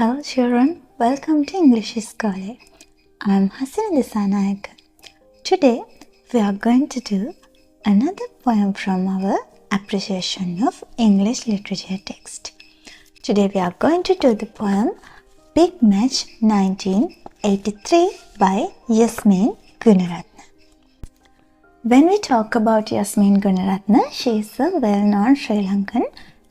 Hello children, welcome to English School. I am Hasini Disanayak. Today we are going to do another poem from our appreciation of English literature text. Today we are going to do the poem Big Match 1983 by Yasmin Gunaratne. When we talk about Yasmin Gunaratne, she is a well-known Sri Lankan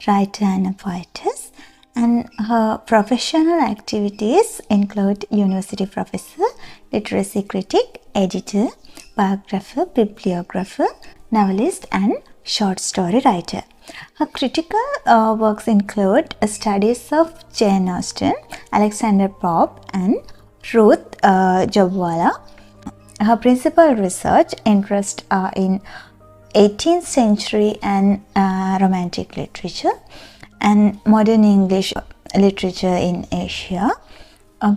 writer and a poetess. And her professional activities include university professor, literacy critic, editor, biographer, bibliographer, novelist and short story writer. Her critical works include studies of Jane Austen, Alexander Pope and Ruth Jobwala. Her principal research interests are in 18th century and romantic literature and modern English literature in Asia,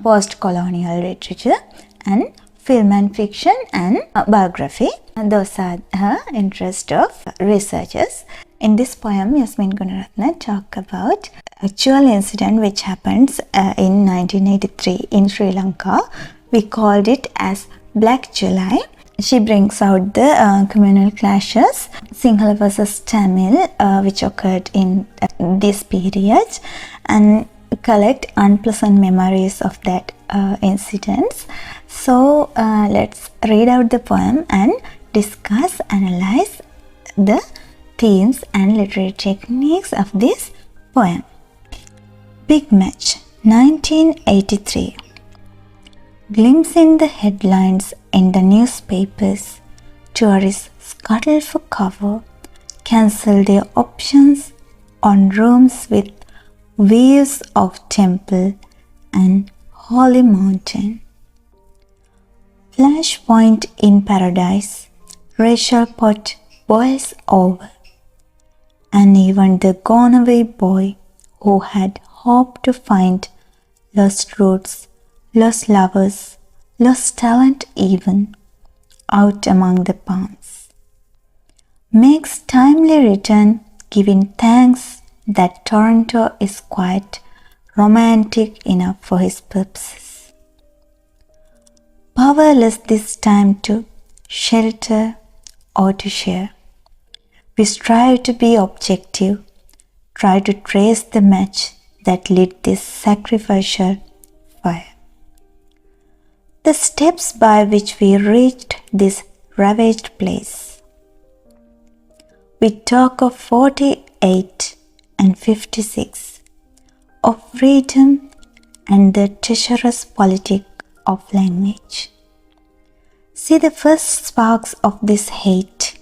post-colonial literature and film and fiction and biography. And those are her interest of researchers. In this poem, Yasmin Gunaratne talk about actual incident which happens in 1983 in Sri Lanka. We called it as Black July. She brings out the communal clashes, Sinhala versus Tamil, which occurred in this period, and collect unpleasant memories of that incidents. So let's read out the poem and discuss, analyze the themes and literary techniques of this poem. Big Match, 1983. Glimpse in the headlines in the newspapers. Tourists scuttle for cover, cancel their options on rooms with views of temple and holy mountain. Flashpoint in paradise, racial pot boils over, and even the gone away boy who had hoped to find lost roots, lost lovers, lost talent even, out among the palms, makes timely return, giving thanks that Toronto is quite romantic enough for his purposes. Powerless this time to shelter or to share, we strive to be objective, try to trace the match that lit this sacrificial fire. The steps by which we reached this ravaged place. We talk of 48 and 56, of freedom and the treacherous politic of language. See the first sparks of this hate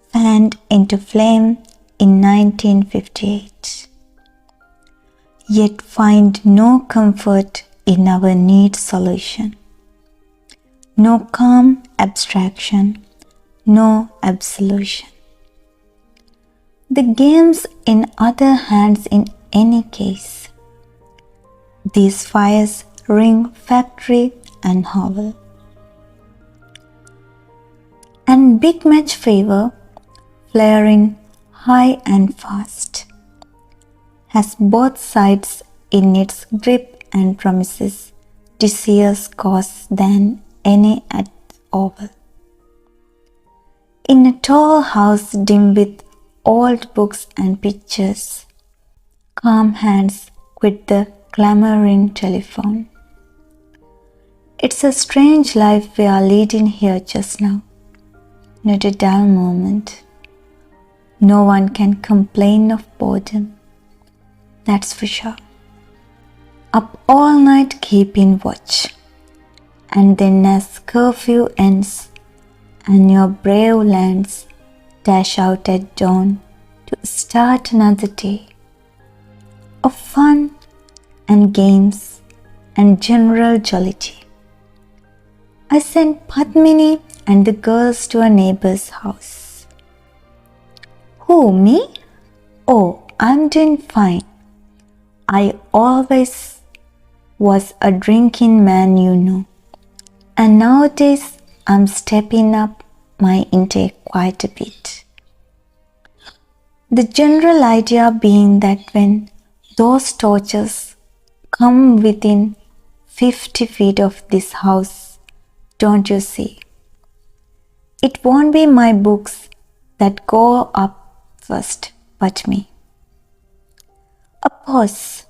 fanned into flame in 1958. Yet find no comfort in our need solution. No calm abstraction, no absolution. The game's in other hands in any case. These fires ring factory and hovel. And big match fever, flaring high and fast, has both sides in its grip and promises dizzier cause than any at oval. In a tall house dim with old books and pictures, calm hands quit the clamoring telephone. It's a strange life we are leading here just now, not a dull moment. No one can complain of boredom, that's for sure. Up all night keeping watch, and then as curfew ends and your brave lands dash out at dawn to start another day of fun and games and general jollity, I sent Padmini and the girls to a neighbor's house. Who, me? Oh, I'm doing fine. I always was a drinking man, you know. And nowadays, I'm stepping up my intake quite a bit. The general idea being that when those torches come within 50 feet of this house, don't you see? It won't be my books that go up first, but me. A pause,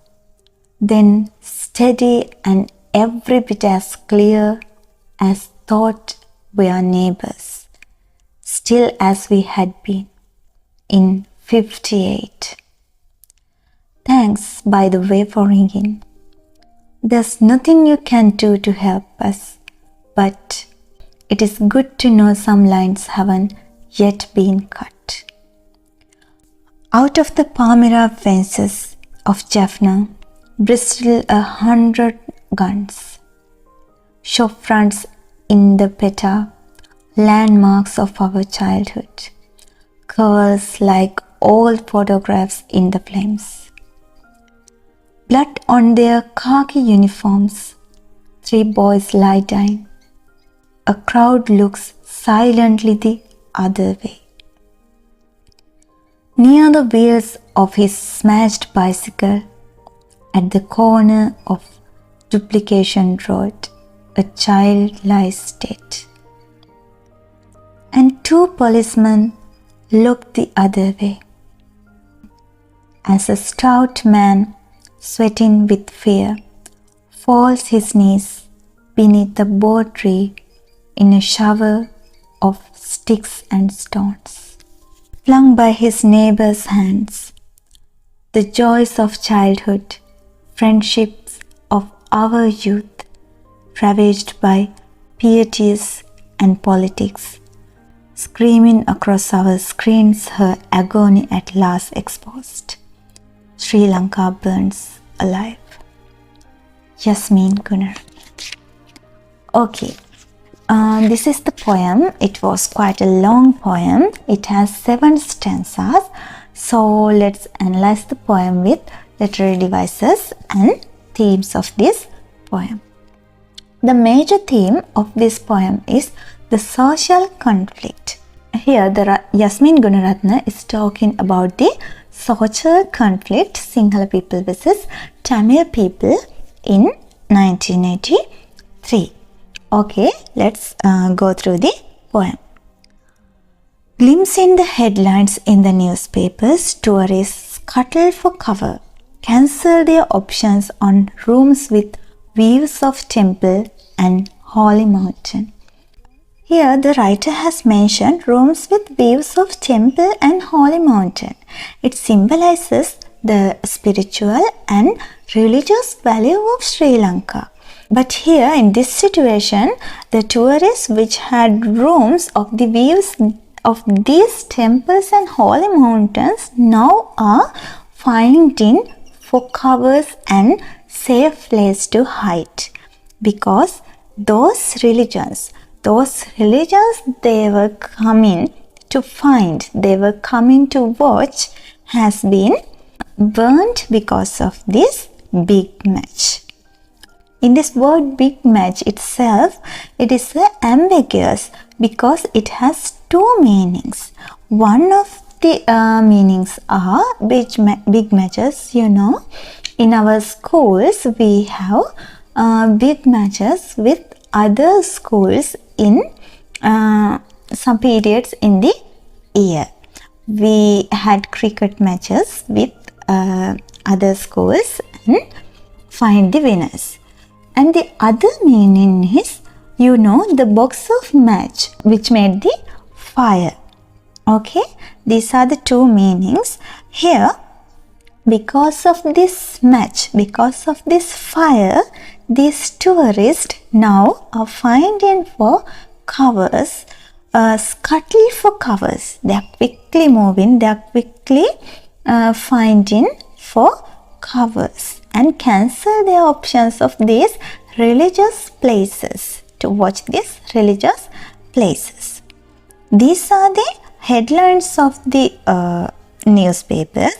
then steady and every bit as clear as thought we are neighbors, still as we had been in 58. Thanks, by the way, for ringing. There's nothing you can do to help us, but it is good to know some lines haven't yet been cut. Out of the Palmyra fences of Jaffna bristle 100 guns. Shop fronts in the Peta, landmarks of our childhood, curls like old photographs in the flames. Blood on their khaki uniforms, 3 boys lie dying. A crowd looks silently the other way. Near the wheels of his smashed bicycle, at the corner of Duplication Road, a child lies dead. And 2 policemen look the other way. As a stout man, sweating with fear, falls his knees beneath the boar tree in a shower of sticks and stones, flung by his neighbor's hands. The joys of childhood, friendships of our youth, ravaged by pieties and politics, screaming across our screens her agony at last exposed. Sri Lanka burns alive. Yasmin Gunnar. Okay, this is the poem. It was quite a long poem. It has 7 stanzas. So let's analyze the poem with literary devices and themes of this poem. The major theme of this poem is the social conflict. Here, Yasmin Gunaratna is talking about the social conflict, Sinhala people versus Tamil people in 1983. Okay, let's go through the poem. Glimpsing the headlines in the newspapers, tourists scuttle for cover, cancel their options on rooms with views of temple and holy mountain. Here, the writer has mentioned rooms with views of temple and holy mountain. It symbolizes the spiritual and religious value of Sri Lanka. But here, in this situation, the tourists which had rooms of the views of these temples and holy mountains now are finding for covers and safe place to hide, because those religions they were coming to find, they were coming to watch, has been burnt because of this big match. In this word big match itself, it is ambiguous because it has 2 meanings. One of the meanings are big matches. You know, in our schools we have big matches with other schools in some periods in the year. We had cricket matches with other schools and find the winners. And the other meaning is, you know, the box of match which made the fire. Okay, these are the 2 meanings. Here, because of this match, because of this fire, these tourists now are finding for covers, scuttle for covers. They are quickly moving, they are quickly finding for covers and cancel their options of these religious places to watch these religious places. These are the headlines of the newspapers.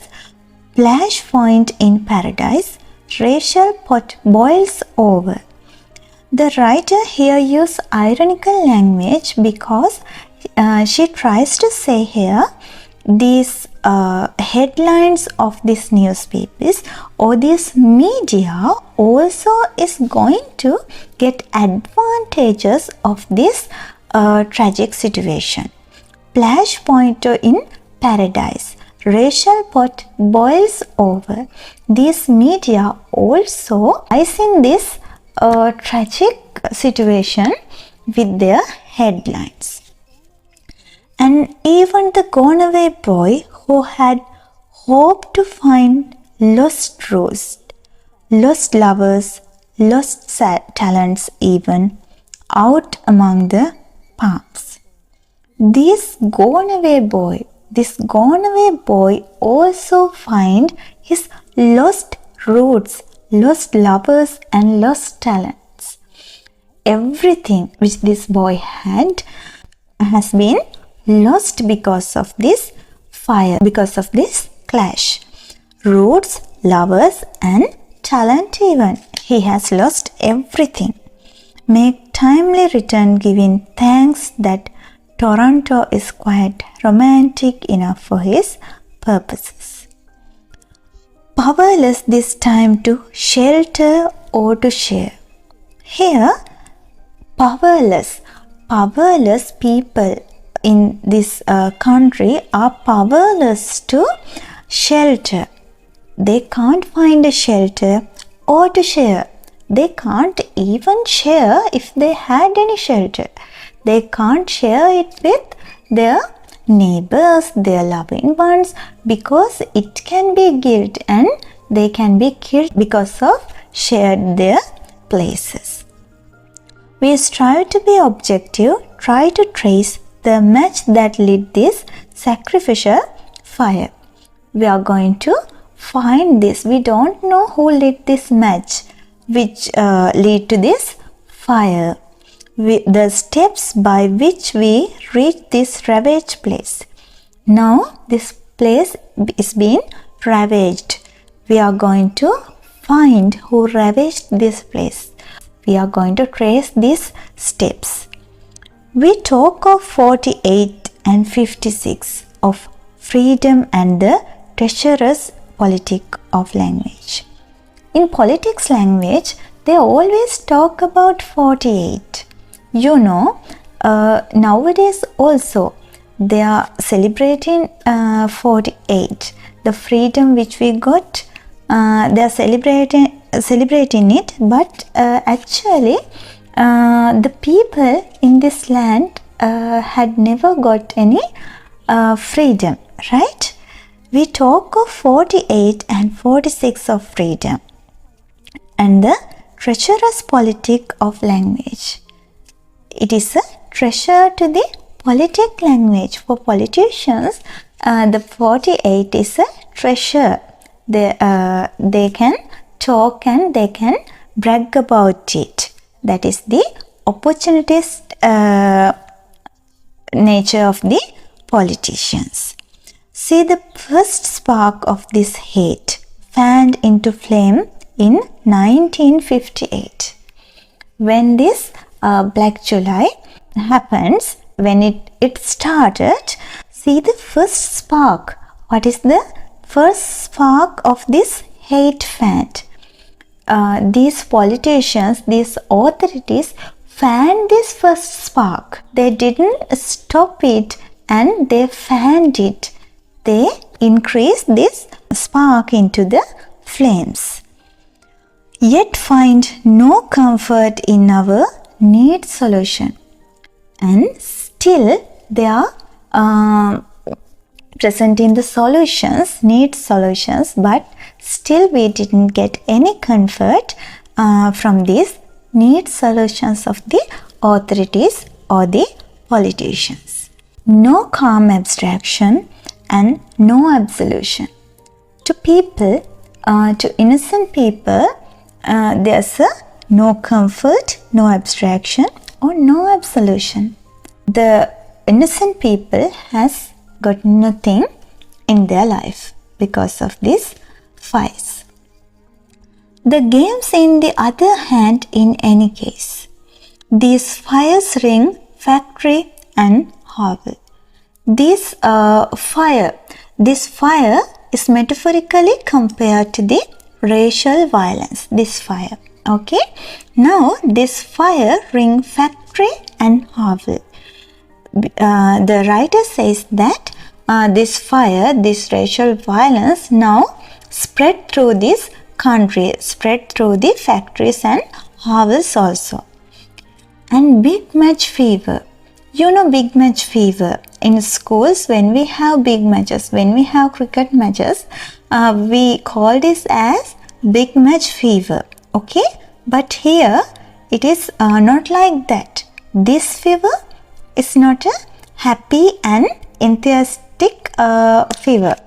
Flashpoint in paradise, racial pot boils over. The writer here uses ironical language because she tries to say here these headlines of these newspapers or this media also is going to get advantages of this tragic situation. Splash pointer in paradise. Racial pot boils over. These media also rise in this tragic situation with their headlines. And even the gone away boy who had hoped to find lost rose, lost lovers, lost talents even out among the palms. This gone away boy also find his lost roots, lost lovers and lost talents. Everything which this boy had has been lost because of this fire, because of this clash. Roots, lovers and talent even. He has lost everything. Make timely return giving thanks that Toronto is quite romantic enough for his purposes. Powerless this time to shelter or to share. Here, powerless people in this country are powerless to shelter. They can't find a shelter or to share. They can't even share if they had any shelter. They can't share it with their neighbors, their loving ones, because it can be guilt and they can be killed because of shared their places. We strive to be objective, try to trace the match that lit this sacrificial fire. We are going to find this. We don't know who lit this match which lead to this fire. The steps by which we reach this ravaged place. Now this place is being ravaged. We are going to find who ravaged this place. We are going to trace these steps. We talk of 48 and 56 of freedom and the treacherous politic of language. In politics language, they always talk about 48. You know, nowadays also they are celebrating 48, the freedom which we got. They are celebrating it, but actually the people in this land had never got any freedom, right? We talk of 48 and 46 of freedom and the treacherous politic of language. It is a treasure to the politic language. For politicians, the 48 is a treasure. They can talk and they can brag about it. That is the opportunist nature of the politicians. See the first spark of this hate fanned into flame in 1958. When this Black July happens, when it started, see the first spark. What is the first spark of this hate fan? These politicians, these authorities fanned this first spark. They didn't stop it and they fanned it. They increased this spark into the flames. Yet find no comfort in our need solution, and still they are presenting the solutions, need solutions, but still we didn't get any comfort from these need solutions of the authorities or the politicians. No calm abstraction and no absolution. To people, to innocent people, there's no comfort, no abstraction or no absolution. The innocent people has got nothing in their life because of this fires. The games in the other hand, in any case, these fires ring factory and hovel. This fire, this fire is metaphorically compared to the racial violence, this fire. Okay, now this fire ring factory and hovel. The writer says that this fire, this racial violence now spread through this country, spread through the factories and hovels also. And big match fever. You know big match fever. In schools, when we have big matches, when we have cricket matches, we call this as big match fever. Okay, but here it is not like that. This fever is not a happy and enthusiastic fever.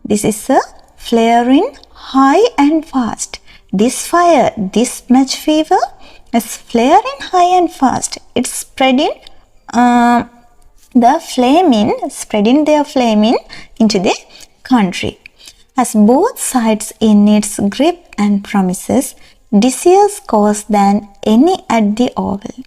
This is a flaring high and fast. This fire, this match fever is flaring high and fast. It's spreading their flame into the country. As both sides in its grip and promises desires cause than any at the oval.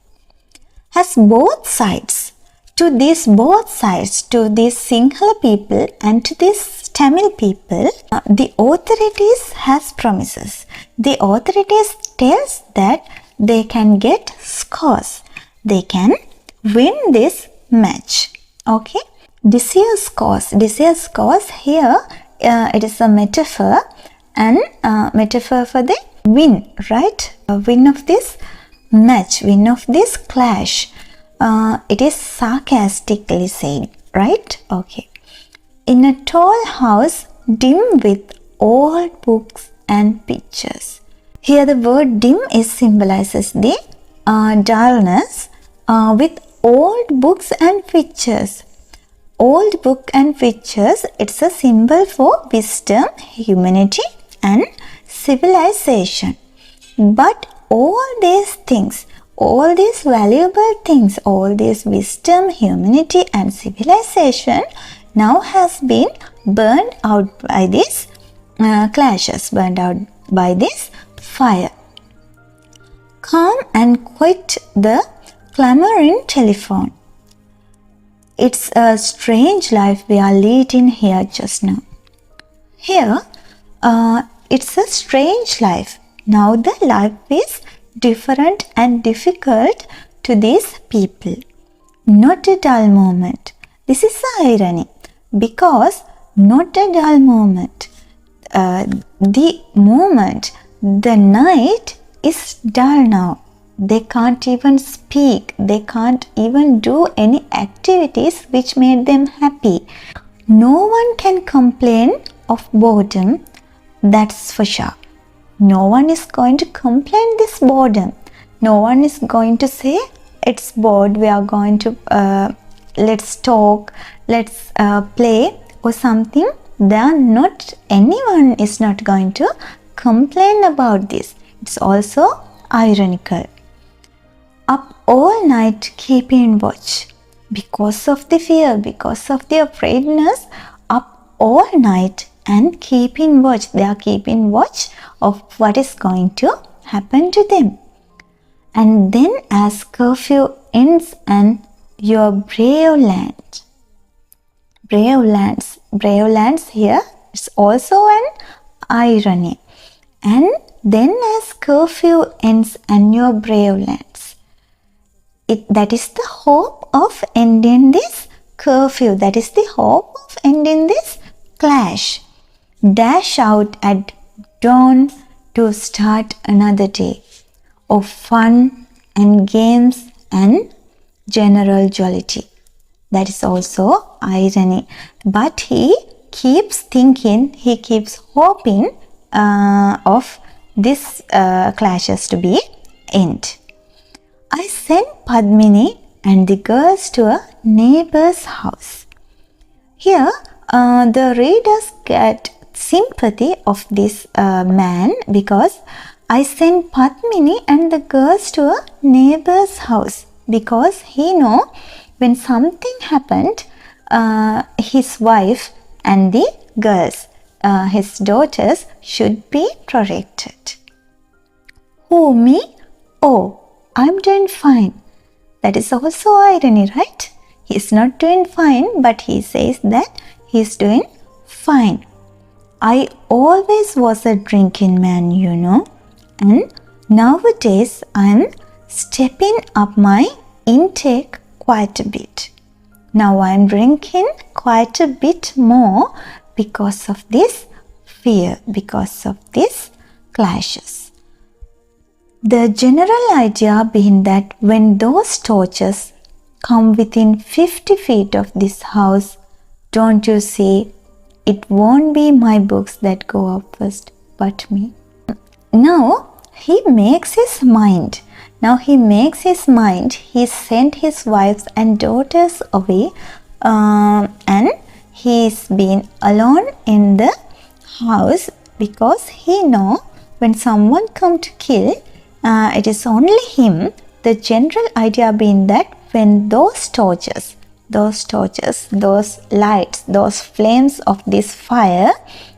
As both sides, to these Sinhala people and to these Tamil people, the authorities has promises. The authorities tells that they can get scores. They can win this match. Okay. Desire scores here, it is a metaphor and metaphor for the win, right? Win of this match, win of this clash. It is sarcastically saying, right? Okay. In a tall house dim with old books and pictures. Here the word dim is symbolizes the dullness with old books and pictures. Old book and pictures, it's a symbol for wisdom, humanity and civilization. But all these things, all these valuable things, all this wisdom, humanity and civilization now has been burned out by these clashes, burned out by this fire. Calm and quiet the clamoring telephone. It's a strange life we are leading here just now. Here, it's a strange life. Now the life is different and difficult to these people. Not a dull moment. This is the irony. Because not a dull moment. The moment, the night is dull now. They can't even speak. They can't even do any activities which made them happy. No one can complain of boredom, that's for sure. No one is going to complain this boredom. No one is going to say it's bored, we are going to let's talk, let's play or something. Anyone is not going to complain about this. It's also ironical. Up all night keeping watch. Because of the fear, because of the afraidness, up all night and keeping watch. They are keeping watch of what is going to happen to them. And then as curfew ends and your brave land. Brave lands here is also an irony. And then as curfew ends and your brave lands. That is the hope of ending this curfew. That is the hope of ending this clash. Dash out at dawn to start another day of fun and games and general jollity. That is also irony. But he keeps thinking, he keeps hoping of this clashes to be end. I sent Padmini and the girls to a neighbor's house. Here, the readers get sympathy of this man because I sent Padmini and the girls to a neighbor's house because he know when something happened, his wife and the girls, his daughters should be protected. Who, me? Oh, I'm doing fine. That is also irony, right? He is not doing fine, but he says that he is doing fine. I always was a drinking man, you know, and nowadays I'm stepping up my intake quite a bit. Now I'm drinking quite a bit more because of this fear, because of these clashes. The general idea being that when those torches come within 50 feet of this house, don't you see, it won't be my books that go up first, but me. Now he makes his mind. He sent his wives and daughters away, and he's been alone in the house because he know when someone come to kill, it is only him. The general idea being that when those torches, those lights, those flames of this fire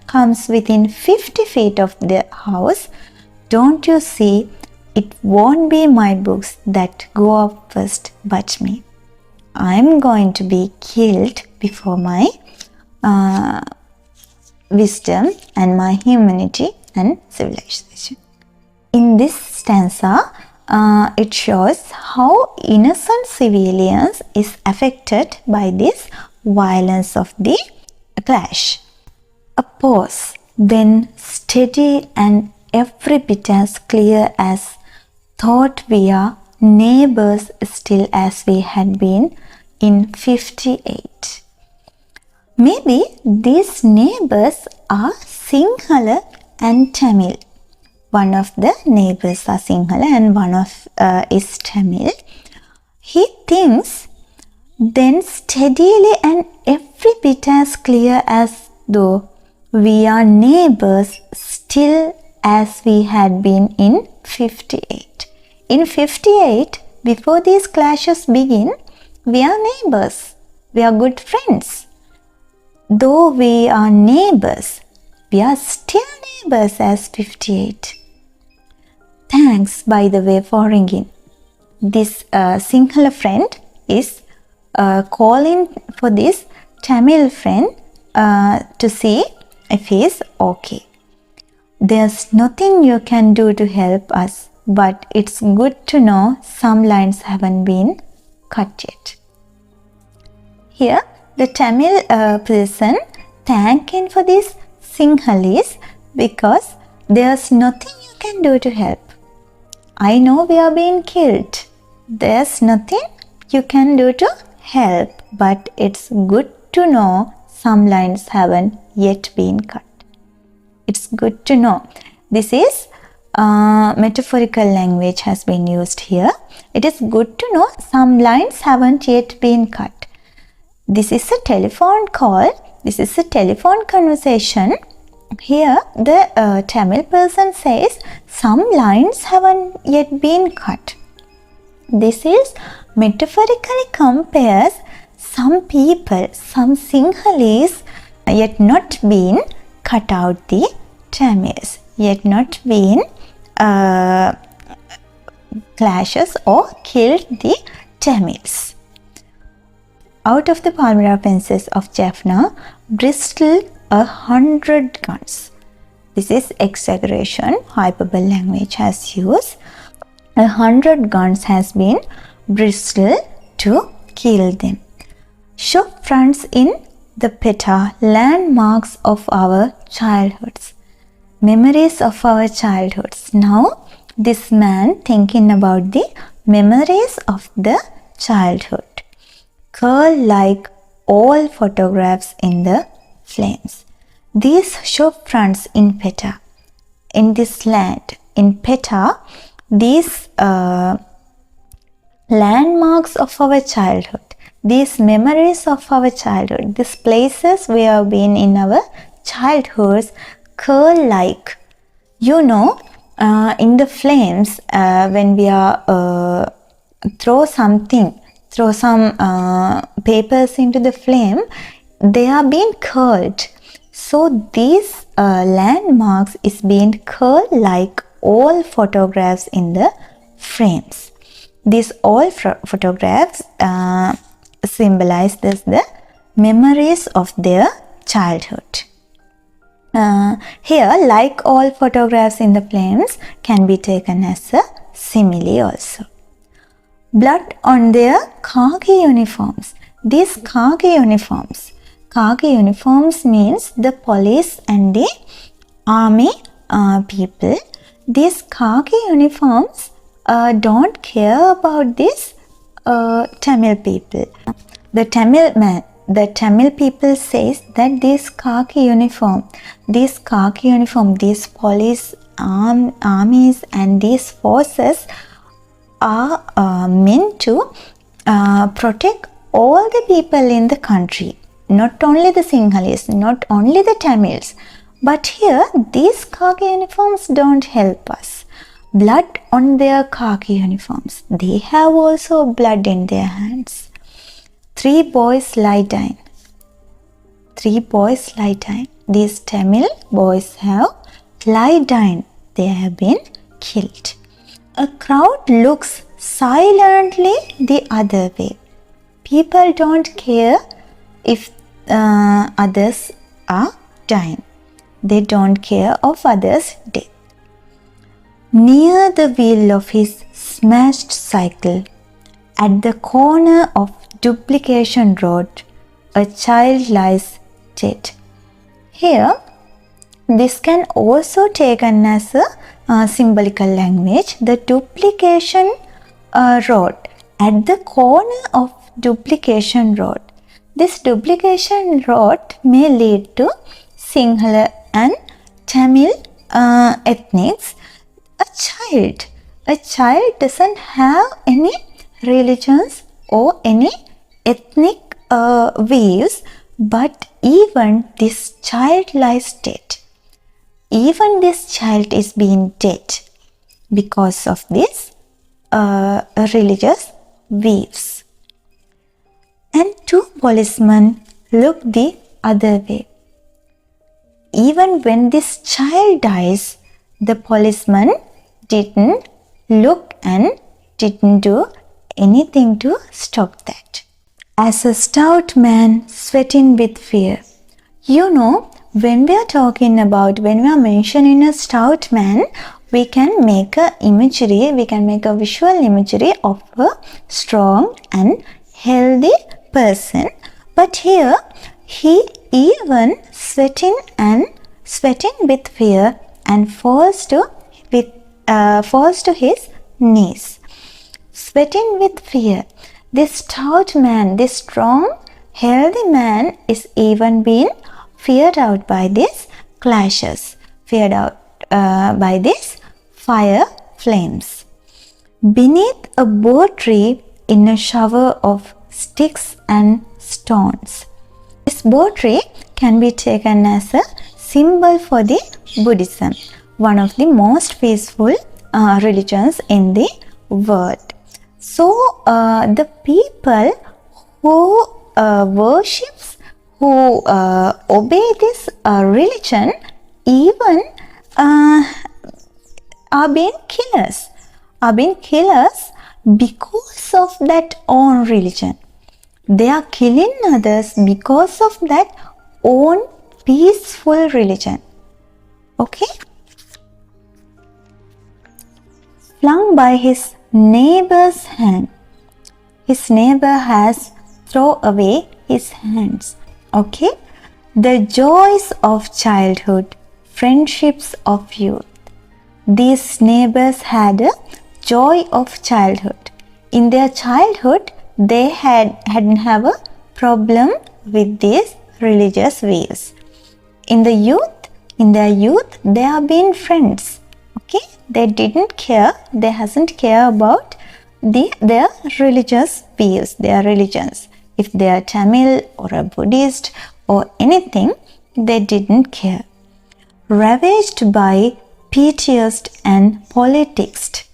comes within 50 feet of the house, don't you see, it won't be my books that go up first but me. I'm going to be killed before my wisdom and my humanity and civilization. In this stanza, it shows how innocent civilians is affected by this violence of the clash. A pause, then steady and every bit as clear as thought we are neighbors still as we had been in 58. Maybe these neighbors are Sinhala and Tamil. One of the neighbors are Sinhala and one of is Tamil. He thinks then steadily and every bit as clear as though we are neighbors still as we had been in 58. In 58, before these clashes begin, we are neighbors. We are good friends. Though we are neighbors, we are still neighbors as 58. Thanks, by the way, for ringing. This Sinhala friend is calling for this Tamil friend to see if he is okay. There's nothing you can do to help us, but it's good to know some lines haven't been cut yet. Here, the Tamil person thanking for this Sinhalese because there's nothing you can do to help. I know we are being killed. There's nothing you can do to help, but it's good to know some lines haven't yet been cut. It's good to know. This is metaphorical language has been used here. It is good to know some lines haven't yet been cut. This is a telephone call. This is a telephone conversation. Here the Tamil person says some lines haven't yet been cut. This is metaphorically compares some people, some Sinhalese yet not been cut out the Tamils, yet not been clashes or killed the Tamils. Out of the Palmyra fences of Jaffna bristled 100 guns. This is exaggeration, hyperbole language has used. 100 guns has been bristled to kill them. Shop fronts in the Peta, landmarks of our childhoods, memories of our childhoods. Now, this man thinking about the memories of the childhood. Curl like all photographs in the flames. These shop fronts in Peta, in this land, in Peta, these landmarks of our childhood, these memories of our childhood, these places we have been in our childhoods, curl like, you know, in the flames, when we are throw some papers into the flame, they are being curled. So these landmarks is being curled like all photographs in the frames. These all photographs symbolize the memories of their childhood. Here, like all photographs in the flames, can be taken as a simile also. Blood on their khaki uniforms. These khaki uniforms means the police and the army people. These khaki uniforms don't care about this Tamil people. The Tamil people says that this khaki uniform, these police armies and these forces are meant to protect all the people in the country, not only the Sinhalese, not only the Tamils. But here, these khaki uniforms don't help us. Blood on their khaki uniforms. They have also blood in their hands. 3 boys lie down. These Tamil boys have lie down. They have been killed. A crowd looks silently the other way. People don't care if others are dying. They don't care of others' death. Near the wheel of his smashed cycle, at the corner of Duplication Road, a child lies dead. Here, this can also taken as a symbolical language. The Duplication Road, at the corner of Duplication Road. This Duplication Road may lead to Sinhala and Tamil ethnics. A child doesn't have any religions or any ethnic views, but even this child lies dead. Even this child is being dead because of this religious views. And 2 policemen look the other way. Even when this child dies, the policeman didn't look and didn't do anything to stop that. As a stout man sweating with fear. You know, when we are mentioning a stout man, we can make a visual imagery of a strong and healthy person. But here, he even sweating with fear and falls to his knees. Sweating with fear. This stout man, this strong, healthy man is even being feared out by these clashes, feared out by these fire flames. Beneath a bow tree in a shower of sticks and stones. This bow tree can be taken as a symbol for the Buddhism, one of the most peaceful religions in the world. So the people who obey this religion even are being killers because of that own religion. They are killing others because of that own peaceful religion. Okay? Flung by his neighbor's hand. His neighbor has thrown away his hands. Okay? The joys of childhood, friendships of youth. These neighbors had a joy of childhood. In their childhood, they hadn't have a problem with these religious views. In their youth, they have been friends. Okay, they didn't care. They hasn't care about their religious views, their religions. If they are Tamil or a Buddhist or anything, they didn't care. Ravaged by pietists and politics,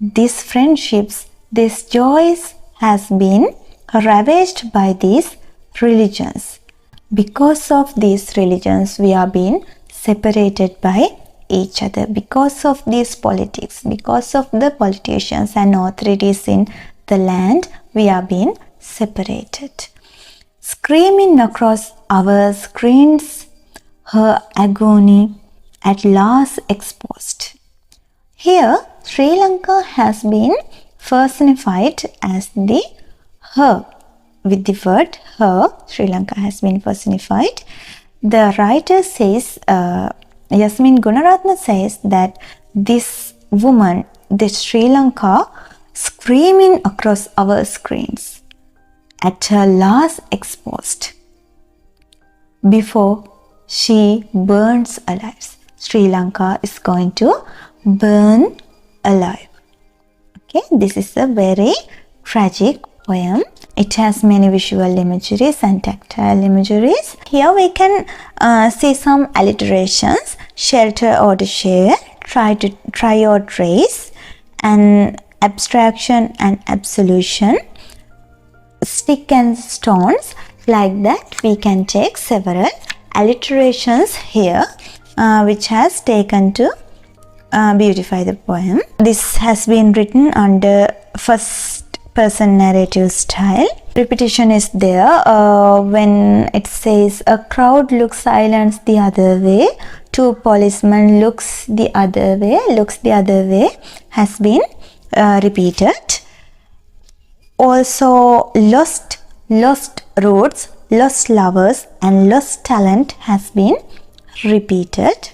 these friendships, these joys has been ravaged by these religions. Because of these religions, we are being separated by each other. Because of these politics, because of the politicians and authorities in the land, we are being separated. Screaming across our screens, her agony at last exposed. Here, Sri Lanka has been personified as the her. With the word her, Sri Lanka has been personified. The writer says, Yasmin Gunaratna says that this woman, this Sri Lanka, screaming across our screens at her last exposed before she burns alive. Sri Lanka is going to burn alive. Okay, this is a very tragic poem. It has many visual imageries and tactile imageries. Here we can see some alliterations: shelter or to share, try or trace, and abstraction and absolution, stick and stones. Like that, we can take several alliterations here, which has taken to beautify the poem. This has been written under first person narrative style. Repetition is there when it says a crowd looks silent the other way, two policemen looks the other way has been repeated. Also lost roads, lost lovers and lost talent has been repeated.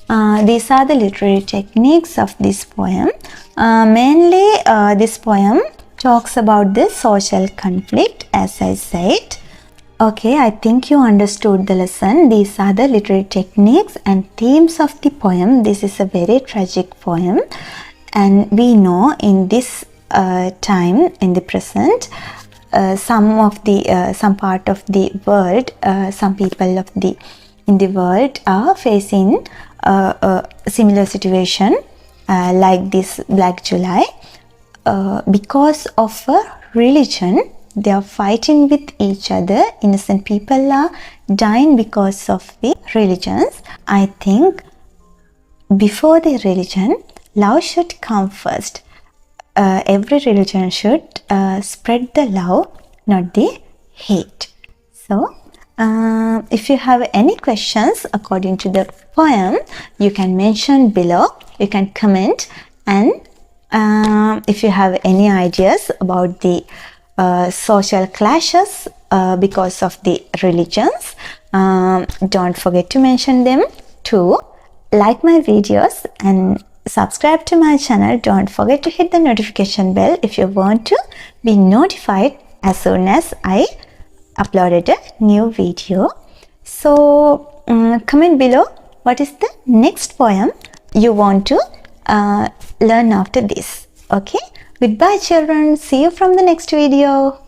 These are the literary techniques of this poem. Mainly this poem talks about the social conflict, as I said. Okay, I think you understood the lesson. These are the literary techniques and themes of the poem. This is a very tragic poem, and we know in this time, in the present, some part of the world, some people in the world are facing a similar situation like this Black July. Because of a religion, they are fighting with each other. Innocent people are dying because of the religions. I think before the religion, love should come first. Every religion should spread the love, not the hate. So, if you have any questions according to the poem, you can mention below. You can comment, and if you have any ideas about the social clashes because of the religions, don't forget to mention them too. Like my videos and subscribe to my channel. Don't forget to hit the notification bell if you want to be notified as soon as I uploaded a new video. So comment below what is the next poem you want to learn after this. Okay, goodbye children, see you from the next video.